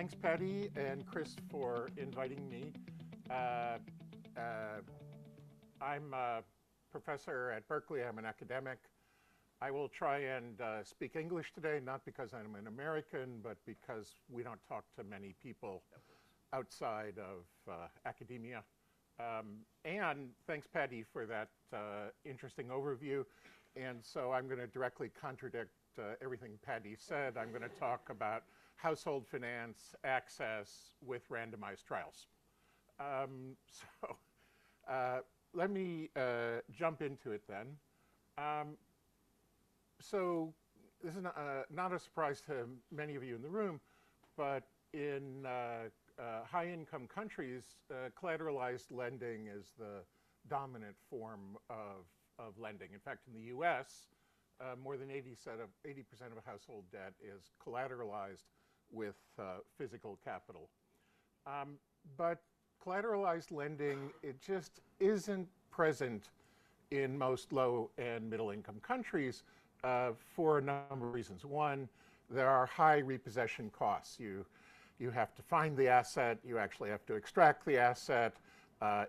Thanks, Patty and Chris, for inviting me. Uh, uh, I'm a professor at Berkeley. I'm an academic. I will try and speak English today, not because I'm an American, but because we don't talk to many people outside of academia. And thanks, Patty, for that interesting overview. And so I'm going to directly contradict everything Patty said. I'm going to talk about household finance access with randomized trials. Let me jump into it then. So this is not a surprise to many of you in the room, but in high-income countries, collateralized lending is the dominant form of lending. In fact, in the US, more than 80% of household debt is collateralized with physical capital. But collateralized lending, it just isn't present in most low and middle income countries for a number of reasons. One, there are high repossession costs. You have to find the asset, you actually have to extract the asset.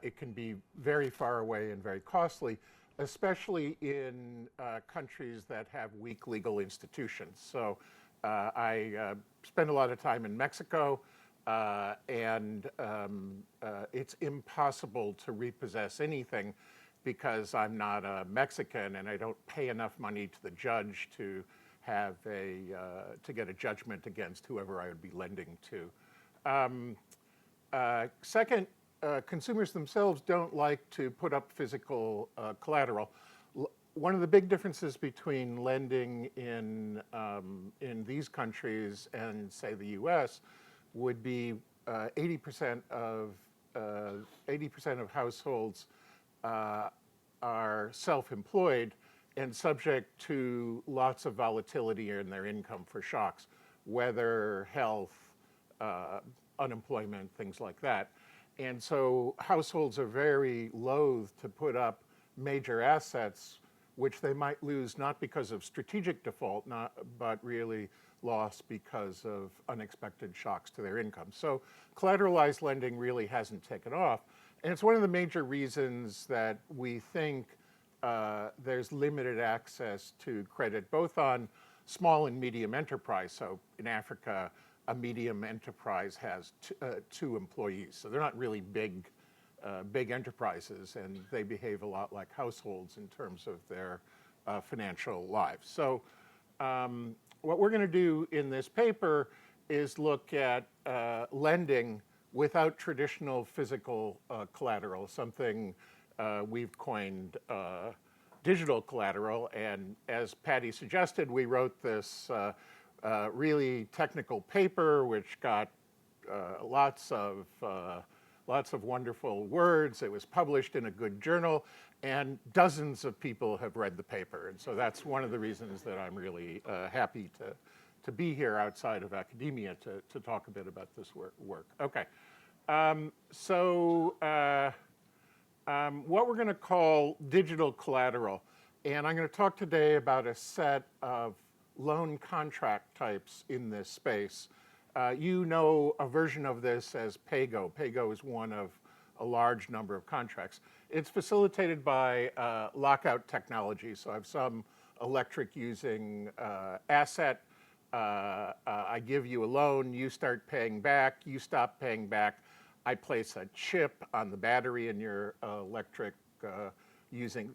It can be very far away and very costly, especially in countries that have weak legal institutions. So I spend a lot of time in Mexico, and it's impossible to repossess anything because I'm not a Mexican and I don't pay enough money to the judge to have to get a judgment against whoever I would be lending to. Second, consumers themselves don't like to put up physical collateral. One of the big differences between lending in these countries and, say, the US would be 80% of households are self-employed and subject to lots of volatility in their income for shocks, weather, health, unemployment, things like that. And so households are very loath to put up major assets which they might lose not because of strategic default, but really loss because of unexpected shocks to their income. So collateralized lending really hasn't taken off. And it's one of the major reasons that we think there's limited access to credit, both on small and medium enterprise. So in Africa, a medium enterprise has two employees. So they're not really big enterprises, and they behave a lot like households in terms of their financial lives. So what we're going to do in this paper is look at lending without traditional physical collateral, something we've coined digital collateral. And as Patty suggested, we wrote this really technical paper, which got lots of wonderful words. It was published in a good journal, and dozens of people have read the paper. And so that's one of the reasons that I'm really happy to be here outside of academia to talk a bit about this work. Okay, what we're going to call digital collateral, and I'm going to talk today about a set of loan contract types in this space. You know a version of this as PayGo. PayGo is one of a large number of contracts. It's facilitated by lockout technology. So I have some electric using asset. I give you a loan, you start paying back, you stop paying back. I place a chip on the battery in your electric using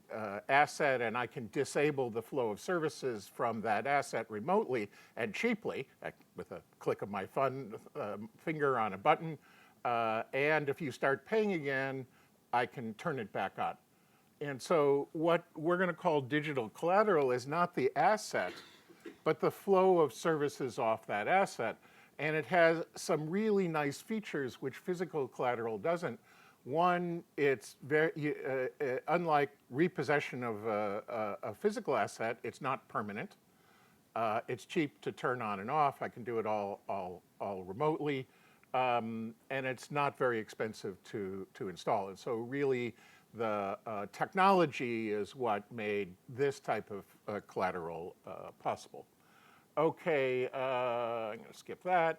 asset, and I can disable the flow of services from that asset remotely and cheaply with a click of my finger on a button. And if you start paying again, I can turn it back on. And so what we're going to call digital collateral is not the asset, but the flow of services off that asset. And it has some really nice features which physical collateral doesn't. One, it's very, unlike repossession of a physical asset, it's not permanent. It's cheap to turn on and off. I can do it all remotely. And it's not very expensive to install. And so really the technology is what made this type of collateral possible. Okay, I'm going to skip that.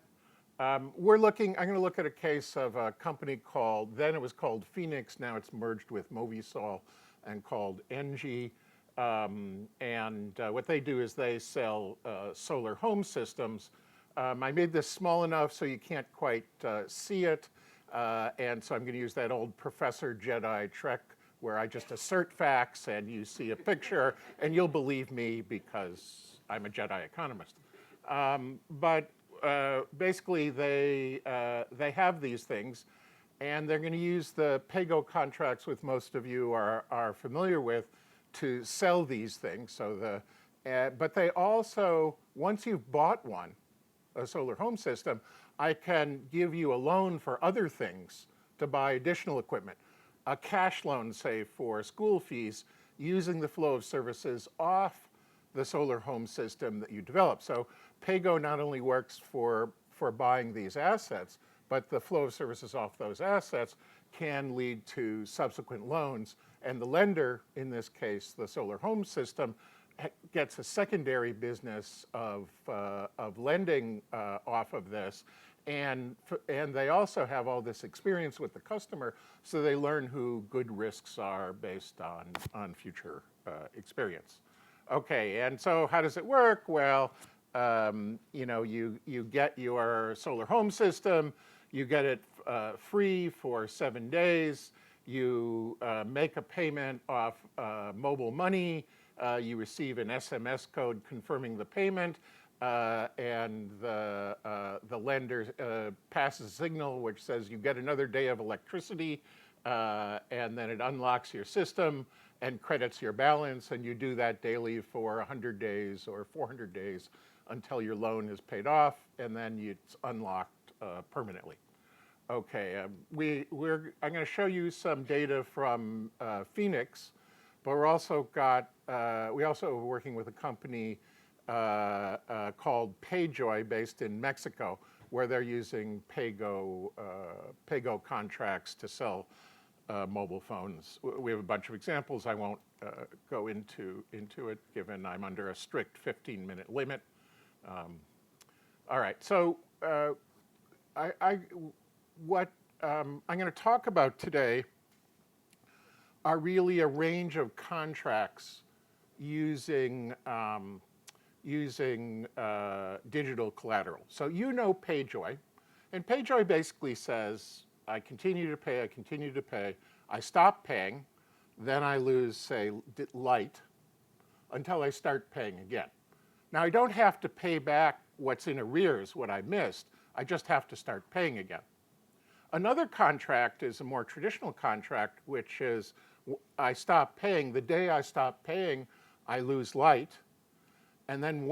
I'm going to look at a case of a company called, then it was called Phoenix, now it's merged with Movisol and called Engie. What they do is they sell solar home systems. I made this small enough so you can't quite see it. And so I'm going to use that old Professor Jedi trick where I just assert facts and you see a picture and you'll believe me because I'm a Jedi economist. Basically, they have these things, and they're going to use the PayGo contracts, which most of you are familiar with, to sell these things. So but they also, once you've bought one, a solar home system, I can give you a loan for other things to buy additional equipment. A cash loan, say, for school fees, using the flow of services off the solar home system that you develop. So PayGo not only works for buying these assets, but the flow of services off those assets can lead to subsequent loans. And the lender, in this case, the solar home system, gets a secondary business of lending off of this. And they also have all this experience with the customer, so they learn who good risks are based on future experience. Okay, and so how does it work? Well, you get your solar home system, you get it free for 7 days, you make a payment off mobile money, you receive an SMS code confirming the payment, and the lender passes a signal which says you get another day of electricity, and then it unlocks your system and credits your balance, and you do that daily for 100 days or 400 days until your loan is paid off, and then it's unlocked permanently. Okay, I'm going to show you some data from Phoenix, but we also are working with a company called PayJoy based in Mexico, where they're using PayGo contracts to sell mobile phones. We have a bunch of examples. I won't go into it, given I'm under a strict 15-minute limit. All right, so what I'm going to talk about today are really a range of contracts using digital collateral. So you know PayJoy, and PayJoy basically says, I continue to pay, I stop paying, then I lose, say, light, until I start paying again. Now, I don't have to pay back what's in arrears, what I missed, I just have to start paying again. Another contract is a more traditional contract, which is I stop paying. The day I stop paying, I lose light. And then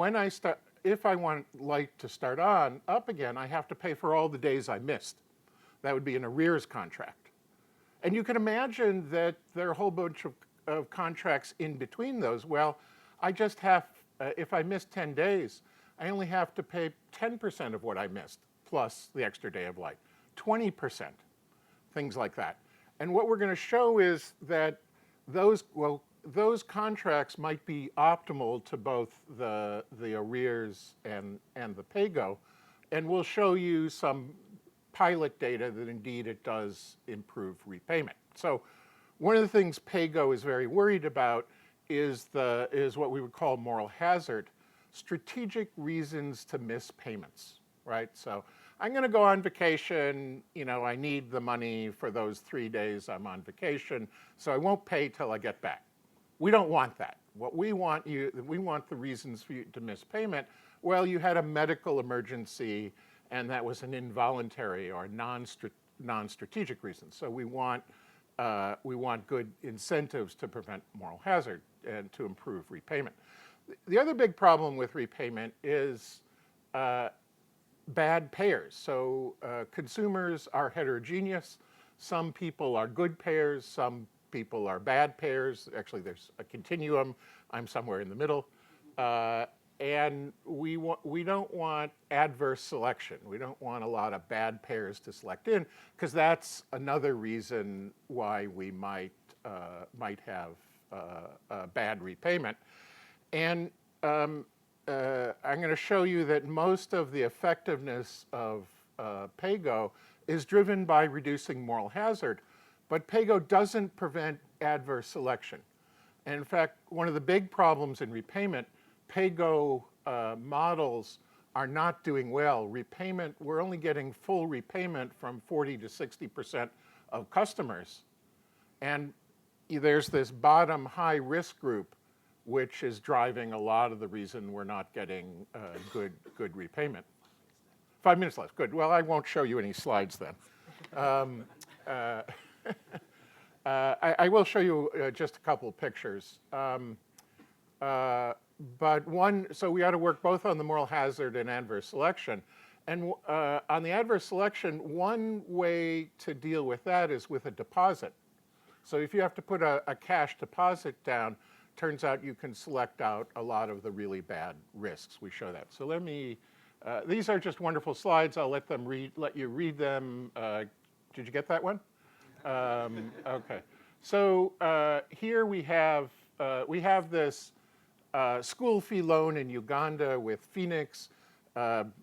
if I want light to start up again, I have to pay for all the days I missed. That would be an arrears contract. And you can imagine that there are a whole bunch of contracts in between those. Well, I just have, if I miss 10 days, I only have to pay 10% of what I missed, plus the extra day of light, 20%, things like that. And what we're going to show is that those contracts might be optimal to both the arrears and the PayGo. And we'll show you some pilot data that indeed it does improve repayment. So one of the things PayGo is very worried about is what we would call moral hazard, strategic reasons to miss payments, right? So I'm going to go on vacation, I need the money for those 3 days I'm on vacation, so I won't pay till I get back. We don't want that. What we want the reasons for you to miss payment. Well, you had a medical emergency and that was an involuntary or non-strategic reason. So we want good incentives to prevent moral hazard and to improve repayment. The other big problem with repayment is bad payers. So consumers are heterogeneous. Some people are good payers, some people are bad payers. Actually, there's a continuum. I'm somewhere in the middle. And we don't want adverse selection. We don't want a lot of bad payers to select in, because that's another reason why we might have bad repayment. And I'm going to show you that most of the effectiveness of PayGo is driven by reducing moral hazard, but PayGo doesn't prevent adverse selection. And in fact, one of the big problems in repayment, PayGo models are not doing well. Repayment, we're only getting full repayment from 40 to 60% of customers. And there's this bottom high risk group, which is driving a lot of the reason we're not getting good repayment. 5 minutes left, good. Well, I won't show you any slides then. I will show you just a couple of pictures. But so we ought to work both on the moral hazard and adverse selection. And on the adverse selection, one way to deal with that is with a deposit. So if you have to put a cash deposit down, turns out you can select out a lot of the really bad risks. We show that. So let me, these are just wonderful slides. I'll let you read them. Did you get that one? Okay. So here we have this school fee loan in Uganda with Phoenix.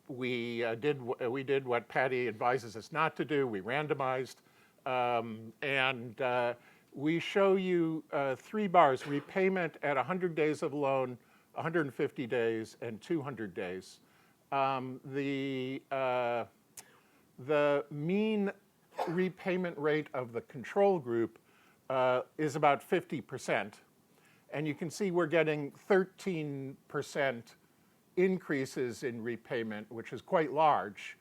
We did what Patty advises us not to do. We randomized. And we show you 3 bars, repayment at 100 days of loan, 150 days, and 200 days. The mean repayment rate of the control group is about 50%. And you can see we're getting 13% increases in repayment, which is quite large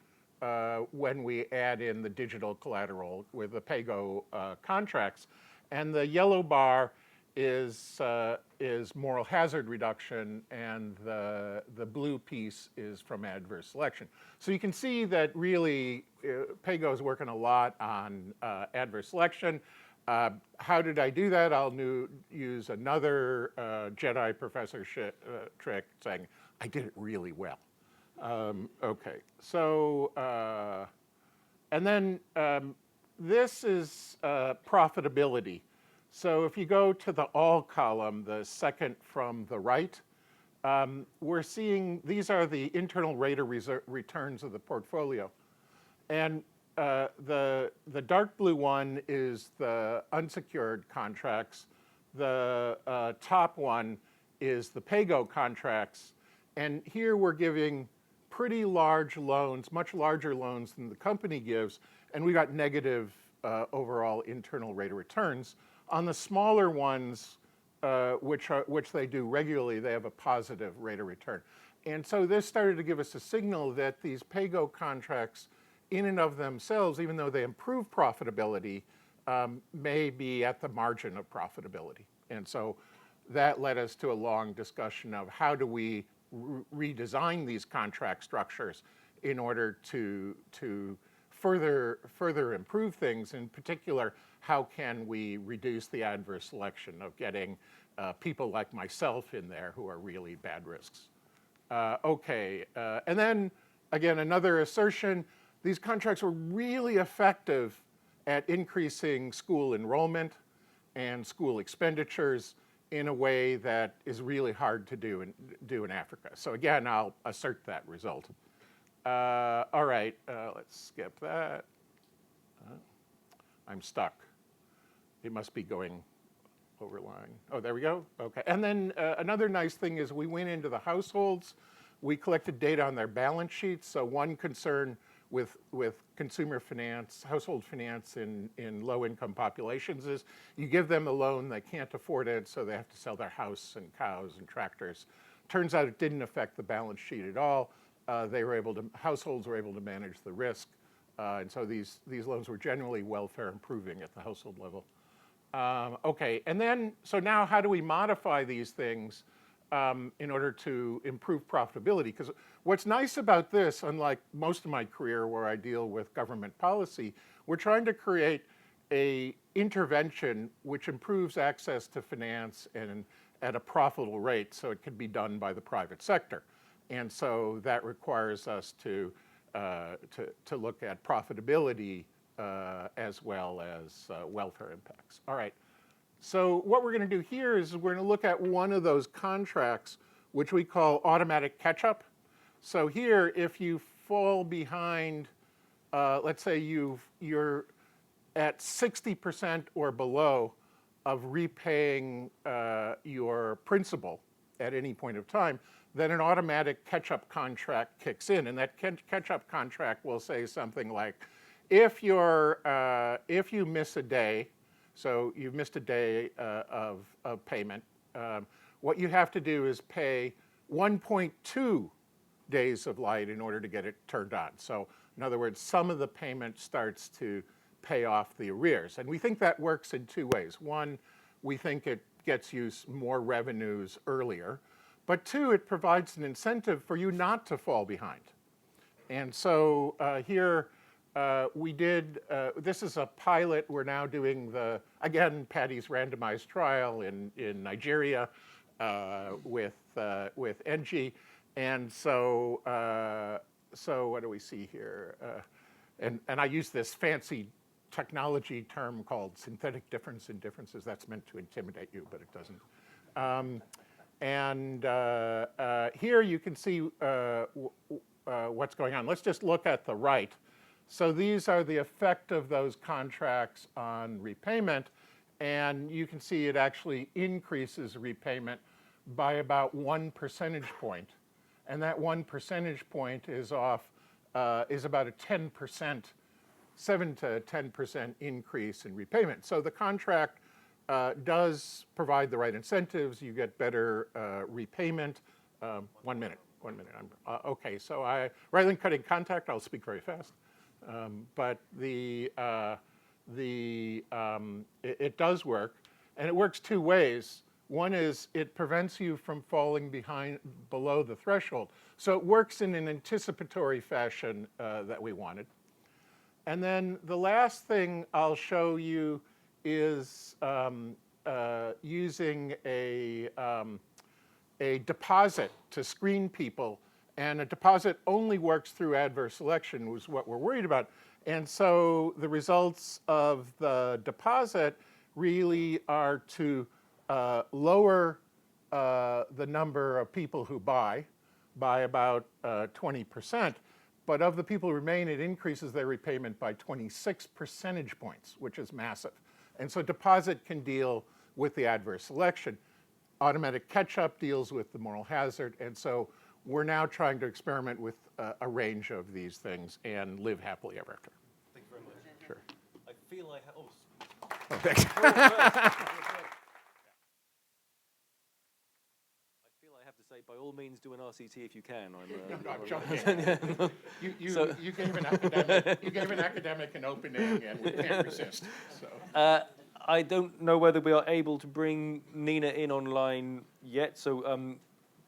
when we add in the digital collateral with the PayGo contracts. And the yellow bar is moral hazard reduction, and the blue piece is from adverse selection. So you can see that really PayGo is working a lot on adverse selection. How did I do that? I'll use another Jedi professor trick saying, I did it really well. Okay, so, and then this is profitability. So if you go to the all column, the second from the right, we're seeing these are the internal rate of returns of the portfolio. And the dark blue one is the unsecured contracts. The top one is the PayGo contracts. And here we're giving pretty large loans, much larger loans than the company gives, and we got negative overall internal rate of returns. On the smaller ones, which they do regularly, they have a positive rate of return. And so this started to give us a signal that these PayGo contracts, in and of themselves, even though they improve profitability, may be at the margin of profitability. And so that led us to a long discussion of how do we redesign these contract structures in order to further improve things. In particular, how can we reduce the adverse selection of getting people like myself in there who are really bad risks? Okay, and then again, another assertion, these contracts were really effective at increasing school enrollment and school expenditures in a way that is really hard to do in Africa. So again, I'll assert that result. All right, let's skip that. I'm stuck. It must be going over line. Oh, there we go. Okay, and then another nice thing is we went into the households. We collected data on their balance sheets. So one concern with consumer finance, household finance in low-income populations is you give them a loan, they can't afford it, so they have to sell their house and cows and tractors. Turns out it didn't affect the balance sheet at all. Households were able to manage the risk, and so these loans were generally welfare improving at the household level. Okay, and then, so now how do we modify these things in order to improve profitability? Because what's nice about this, unlike most of my career where I deal with government policy, we're trying to create a intervention which improves access to finance and at a profitable rate so it can be done by the private sector. And so that requires us to look at profitability as well as welfare impacts. All right. So what we're going to do here is we're going to look at one of those contracts, which we call automatic catch-up. So here, if you fall behind let's say you're at 60% or below of repaying your principal at any point of time, then an automatic catch-up contract kicks in, and that catch-up contract will say something like, if you miss a day, so you've missed a day of payment, what you have to do is pay 1.2 days of light in order to get it turned on. So in other words, some of the payment starts to pay off the arrears. And we think that works in two ways. One, we think it gets you more revenues earlier. But two, it provides an incentive for you not to fall behind. And so here we did, this is a pilot. We're now doing again, Patty's randomized trial in Nigeria with NG. And so what do we see here? And I use this fancy technology term called synthetic difference in differences. That's meant to intimidate you, but it doesn't. Here you can see what's going on. Let's just look at the right. So these are the effect of those contracts on repayment. And you can see it actually increases repayment by about 1 percentage point. And that 1 percentage point is about a 10%, 7 to 10% increase in repayment. So the contract does provide the right incentives. You get better repayment. 1 minute. Okay, so rather than cutting contact, I'll speak very fast. But it does work, and it works two ways. One is it prevents you from falling below the threshold. So it works in an anticipatory fashion that we wanted. And then the last thing I'll show you is using a deposit to screen people. And a deposit only works through adverse selection, was what we're worried about. And so the results of the deposit really are to lower the number of people who buy by about 20%. But of the people who remain, it increases their repayment by 26 percentage points, which is massive. And so deposit can deal with the adverse selection. Automatic catch-up deals with the moral hazard. And so we're now trying to experiment with a range of these things and live happily ever after. Thank you very much. Sure. I feel I have... Oh, thanks. I have to say, by all means, do an RCT if you can. I'm joking. You gave an academic an opening, and we can't resist. So. I don't know whether we are able to bring Nina in online yet. So,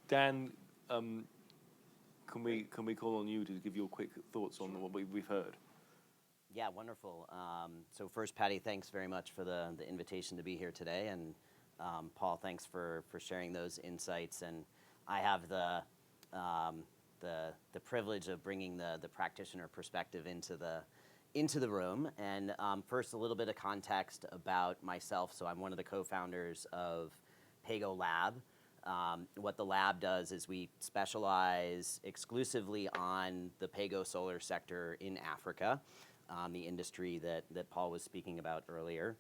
Dan, can we call on you to give your quick thoughts on what we've heard? Yeah, wonderful. So first, Patty, thanks very much for the invitation to be here today, and Paul, thanks for sharing those insights. And I have the privilege of bringing the practitioner perspective into the room. And first, a little bit of context about myself. So I'm one of the co-founders of PayGo Lab. What the lab does is we specialize exclusively on the PayGo solar sector in Africa, the industry that Paul was speaking about earlier.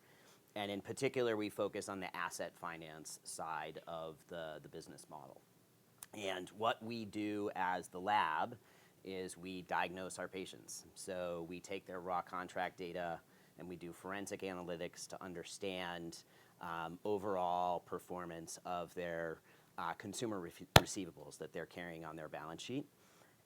And in particular, we focus on the asset finance side of the business model. And what we do as the lab is we diagnose our patients. So we take their raw contract data and we do forensic analytics to understand overall performance of their consumer receivables that they're carrying on their balance sheet.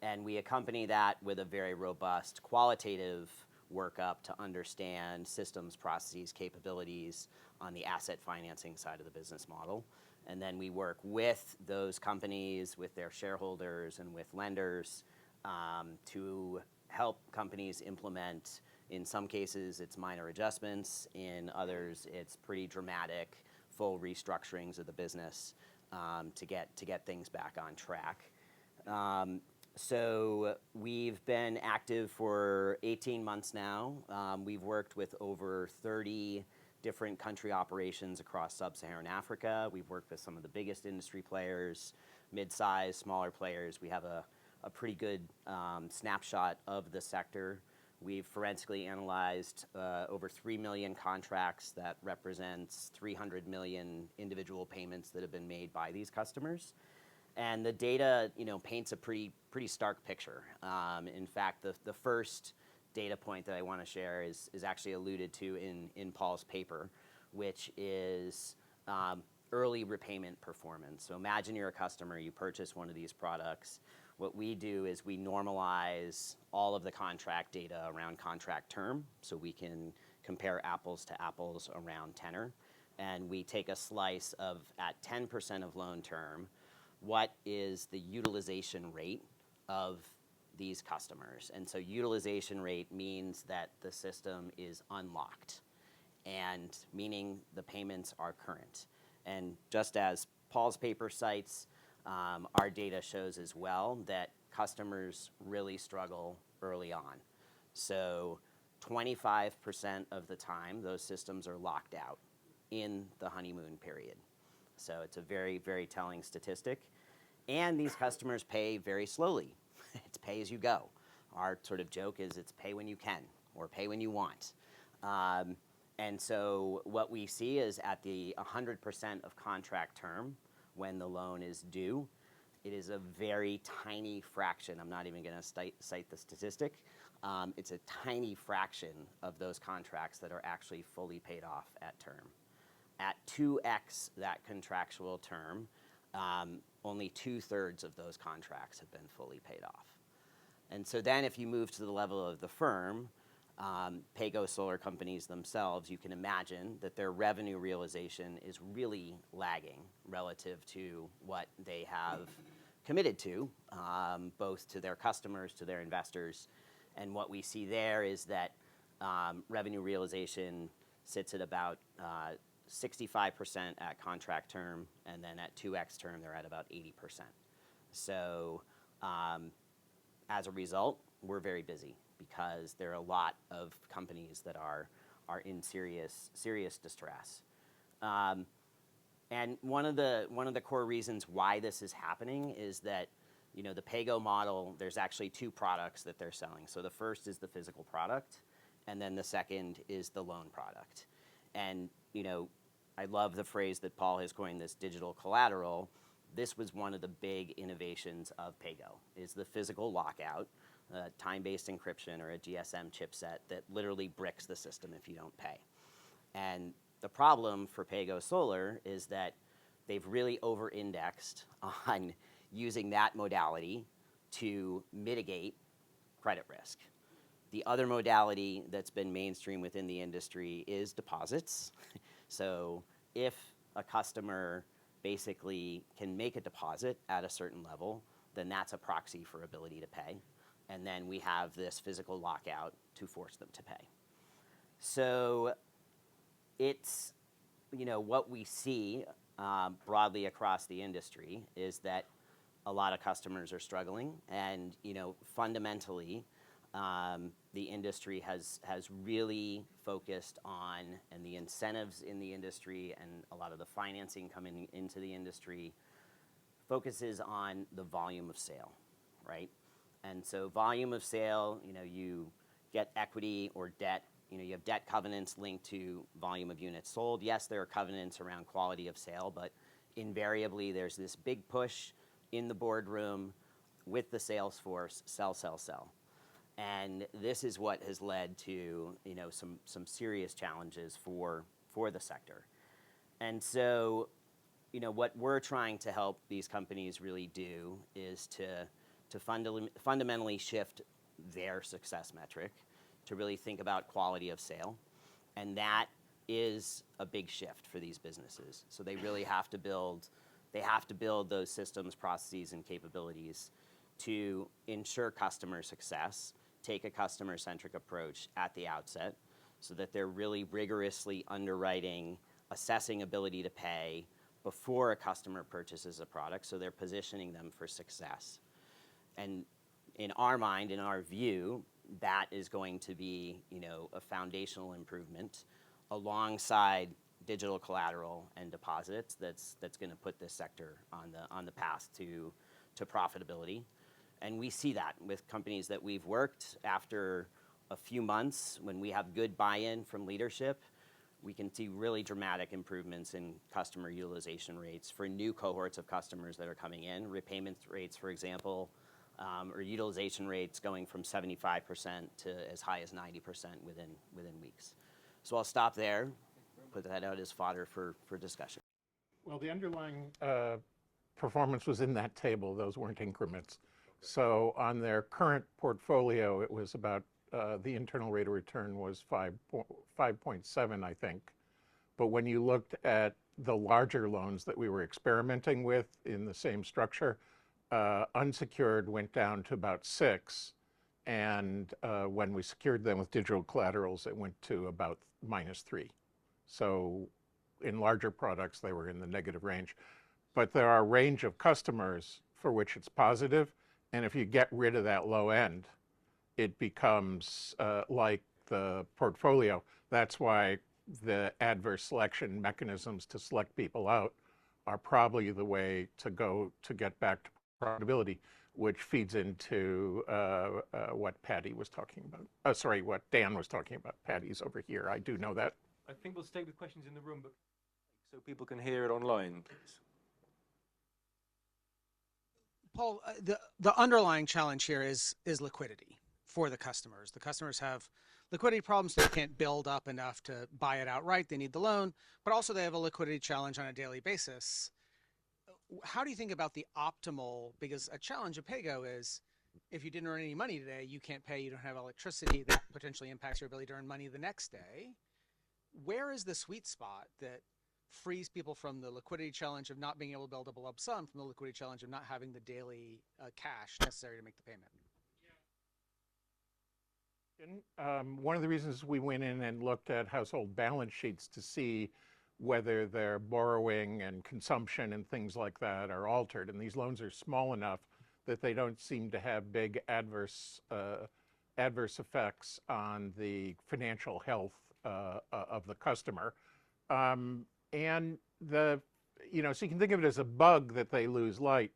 And we accompany that with a very robust qualitative workup to understand systems, processes, capabilities on the asset financing side of the business model. And then we work with those companies, with their shareholders, and with lenders to help companies implement. In some cases, it's minor adjustments. In others, it's pretty dramatic, full restructurings of the business to get things back on track. So we've been active for 18 months now. We've worked with over 30 different country operations across sub-Saharan Africa. We've worked with some of the biggest industry players, mid-sized, smaller players. We have a pretty good snapshot of the sector. We've forensically analyzed over 3 million contracts. That represents 300 million individual payments that have been made by these customers. And the data, paints a pretty stark picture. In fact, the first data point that I want to share is actually alluded to in Paul's paper, which is early repayment performance. So imagine you're a customer, you purchase one of these products. What we do is we normalize all of the contract data around contract term, so we can compare apples to apples around tenor. And we take a slice of, at 10% of loan term, what is the utilization rate of these customers. And so utilization rate means that the system is unlocked, and meaning the payments are current. And just as Paul's paper cites, our data shows as well that customers really struggle early on. So 25% of the time, those systems are locked out in the honeymoon period. So it's a very, very telling statistic. And these customers pay very slowly. It's pay as you go. Our sort of joke is it's pay when you can, or pay when you want. And so what we see is at the 100% of contract term, when the loan is due, it is a very tiny fraction. I'm not even going to cite the statistic. It's a tiny fraction of those contracts that are actually fully paid off at term. At 2x that contractual term, only 2/3 of those contracts have been fully paid off. And so then if you move to the level of the firm, PayGo solar companies themselves, you can imagine that their revenue realization is really lagging relative to what they have committed to, both to their customers, to their investors. And what we see there is that revenue realization sits at about 65% at contract term, and then at 2x term, they're at about 80%. So as a result, we're very busy, because there are a lot of companies that are in serious distress. And one of the core reasons why this is happening is that, the PayGo model, there's actually two products that they're selling. So the first is the physical product, and then the second is the loan product. And, I love the phrase that Paul has coined, this digital collateral. This was one of the big innovations of PayGo, is the physical lockout, time-based encryption, or a GSM chipset that literally bricks the system if you don't pay. And the problem for PayGo Solar is that they've really over-indexed on using that modality to mitigate credit risk. The other modality that's been mainstream within the industry is deposits. So if a customer basically can make a deposit at a certain level, then that's a proxy for ability to pay. And then we have this physical lockout to force them to pay. So it's, what we see broadly across the industry is that a lot of customers are struggling, and fundamentally, the industry has really focused on, and the incentives in the industry and a lot of the financing coming into the industry focuses on the volume of sale, right? And so volume of sale, you get equity or debt, you have debt covenants linked to volume of units sold. Yes, there are covenants around quality of sale, but invariably there's this big push in the boardroom with the sales force, sell, sell, sell. And this is what has led to, some serious challenges for the sector. And so, what we're trying to help these companies really do is to fundamentally shift their success metric to really think about quality of sale. And that is a big shift for these businesses. So they really have to build those systems, processes, and capabilities to ensure customer success, take a customer-centric approach at the outset, so that they're really rigorously underwriting, assessing ability to pay before a customer purchases a product, so they're positioning them for success. And in our mind, in our view, that is going to be, a foundational improvement alongside digital collateral and deposits that's going to put this sector on the path to profitability. And we see that with companies that we've worked after a few months, when we have good buy-in from leadership, we can see really dramatic improvements in customer utilization rates for new cohorts of customers that are coming in. Repayment rates, for example, or utilization rates going from 75% to as high as 90% within weeks. So I'll stop there, put that out as fodder for discussion. Well, the underlying performance was in that table. Those weren't increments. So on their current portfolio, it was about, the internal rate of return was 5.7, I think. But when you looked at the larger loans that we were experimenting with in the same structure, unsecured went down to about 6. And when we secured them with digital collaterals, it went to about -3. So in larger products, they were in the negative range. But there are a range of customers for which it's positive. And if you get rid of that low end, it becomes like the portfolio. That's why the adverse selection mechanisms to select people out are probably the way to go to get back to profitability, which feeds into what Patty was talking about. Sorry, what Dan was talking about. Patty's over here. I do know that. I think we'll stay with questions in the room, but so people can hear it online, please. Paul, the underlying challenge here is liquidity for the customers. The customers have liquidity problems. They can't build up enough to buy it outright. They need the loan, but also they have a liquidity challenge on a daily basis. How do you think about the optimal, because a challenge of PayGo is if you didn't earn any money today, you can't pay, you don't have electricity, that potentially impacts your ability to earn money the next day. Where is the sweet spot that frees people from the liquidity challenge of not being able to build up a lump sum, from the liquidity challenge of not having the daily cash necessary to make the payment? One of the reasons we went in and looked at household balance sheets to see whether their borrowing and consumption and things like that are altered. And these loans are small enough that they don't seem to have big adverse effects on the financial health of the customer. And so you can think of it as a bug that they lose light.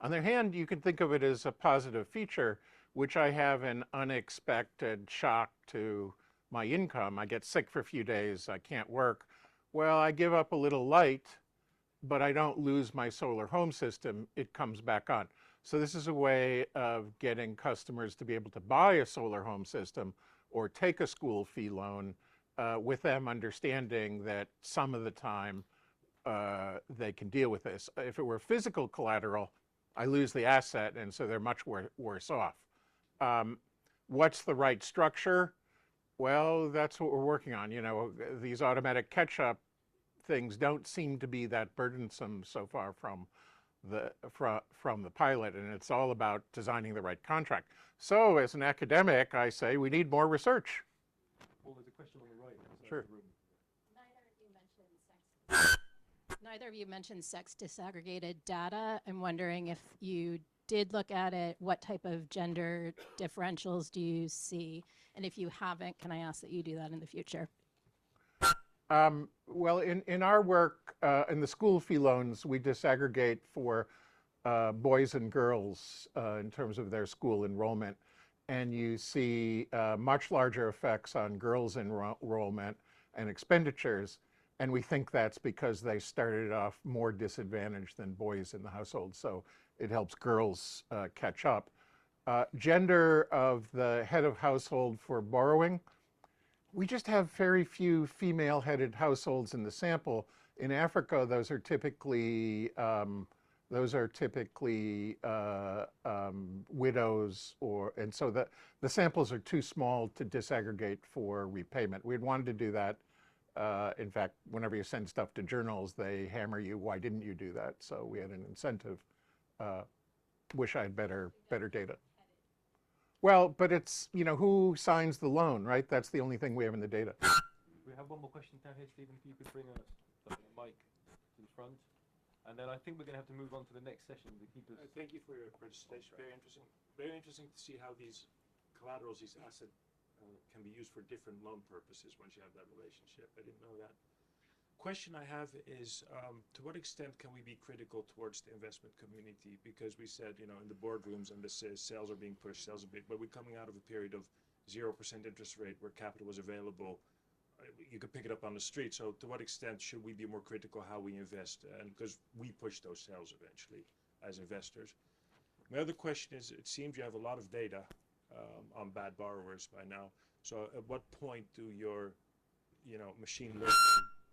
On the other hand, you can think of it as a positive feature, which I have an unexpected shock to my income. I get sick for a few days, I can't work. Well, I give up a little light, but I don't lose my solar home system. It comes back on. So this is a way of getting customers to be able to buy a solar home system or take a school fee loan with them understanding that some of the time they can deal with this. If it were physical collateral, I lose the asset, and so they're much worse off. What's the right structure? Well, that's what we're working on. These automatic catch-up things don't seem to be that burdensome so far from the pilot, and it's all about designing the right contract. So as an academic, I say we need more research. Well, there's a question on the right. Sure. Neither of you mentioned sex disaggregated data. I'm wondering if you did look at it, what type of gender differentials do you see? And if you haven't, can I ask that you do that in the future? Well, in our work, in the school fee loans, we disaggregate for boys and girls in terms of their school enrollment. And you see much larger effects on girls' enrollment and expenditures. And we think that's because they started off more disadvantaged than boys in the household. So it helps girls catch up. Gender of the head of household for borrowing, we just have very few female-headed households in the sample. In Africa, those are typically widows, and so the samples are too small to disaggregate for repayment. We'd wanted to do that. In fact, whenever you send stuff to journals, they hammer you, why didn't you do that? So we had an incentive. Wish I had better data. Well, but it's, who signs the loan, right? That's the only thing we have in the data. We have one more question down here, Stephen, if you could bring a mic to the front. And then I think we're going to have to move on to the next session to keep us. Thank you for your presentation. Very interesting. Very interesting to see how these collaterals, these assets, can be used for different loan purposes once you have that relationship. I didn't know that. Question I have is, to what extent can we be critical towards the investment community? Because we said, in the boardrooms and the sales are being pushed, but we're coming out of a period of 0% interest rate where capital was available, you could pick it up on the street. So to what extent should we be more critical how we invest? And because we push those sales eventually as investors. My other question is, it seems you have a lot of data on bad borrowers by now. So at what point do your, machine learning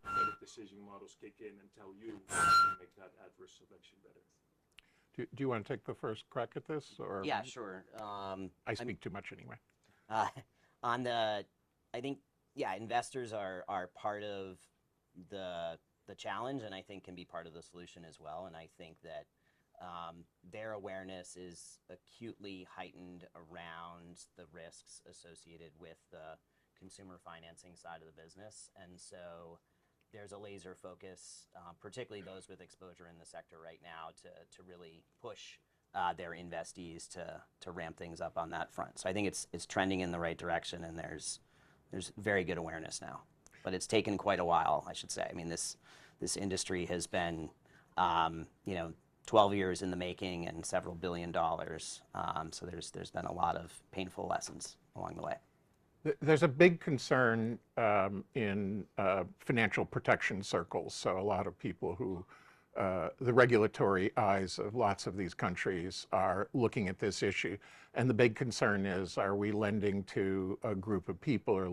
credit decision models kick in and tell you how to make that adverse selection better? Do you want to take the first crack at this, or? Yeah, sure. I speak too much anyway. I think, investors are part of the challenge, and I think can be part of the solution as well. And I think that their awareness is acutely heightened around the risks associated with the consumer financing side of the business. And so there's a laser focus, particularly those with exposure in the sector right now, to really push their investees to ramp things up on that front. So I think it's trending in the right direction, and there's very good awareness now. But it's taken quite a while, I should say. I mean, this industry has been 12 years in the making and several $1 billion. So there's been a lot of painful lessons along the way. There's a big concern in financial protection circles. So a lot of people who, the regulatory eyes of lots of these countries are looking at this issue. And the big concern is, are we lending to a group of people or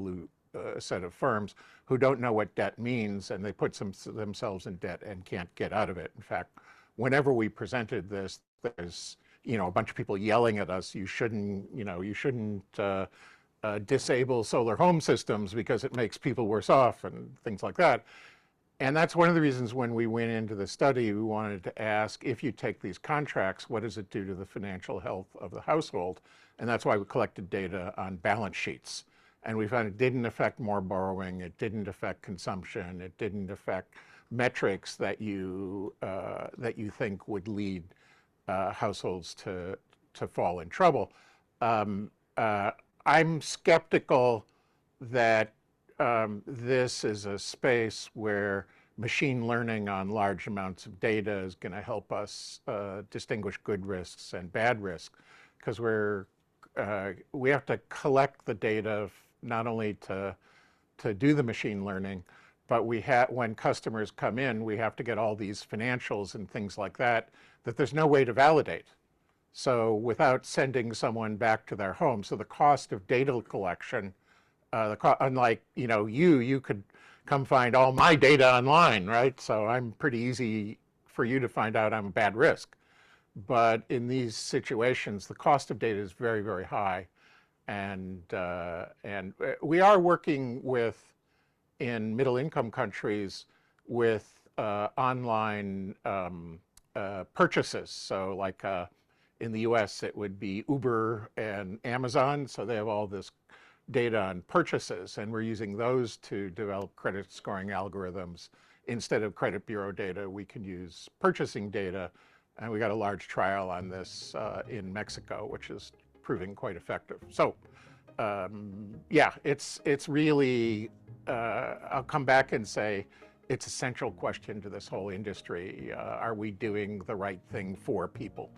a set of firms who don't know what debt means, and they put themselves in debt and can't get out of it. In fact, whenever we presented this, there's a bunch of people yelling at us, you shouldn't disable solar home systems because it makes people worse off and things like that. And that's one of the reasons when we went into the study, we wanted to ask, if you take these contracts, what does it do to the financial health of the household? And that's why we collected data on balance sheets. And we found it didn't affect more borrowing, it didn't affect consumption, it didn't affect metrics that you think would lead households to fall in trouble. I'm skeptical that this is a space where machine learning on large amounts of data is going to help us distinguish good risks and bad risks, because we have to collect the data not only to do the machine learning, but when customers come in, we have to get all these financials and things like that there's no way to validate. So without sending someone back to their home, so the cost of data collection, unlike you could come find all my data online, right? So I'm pretty easy for you to find out I'm a bad risk. But in these situations, the cost of data is very, very high, and we are working in middle-income countries with online purchases. So like in the US, it would be Uber and Amazon. So they have all this data on purchases, and we're using those to develop credit scoring algorithms. Instead of credit bureau data, we can use purchasing data. And we got a large trial on this in Mexico, which is proving quite effective. So it's really, I'll come back and say, it's a central question to this whole industry. Are we doing the right thing for people?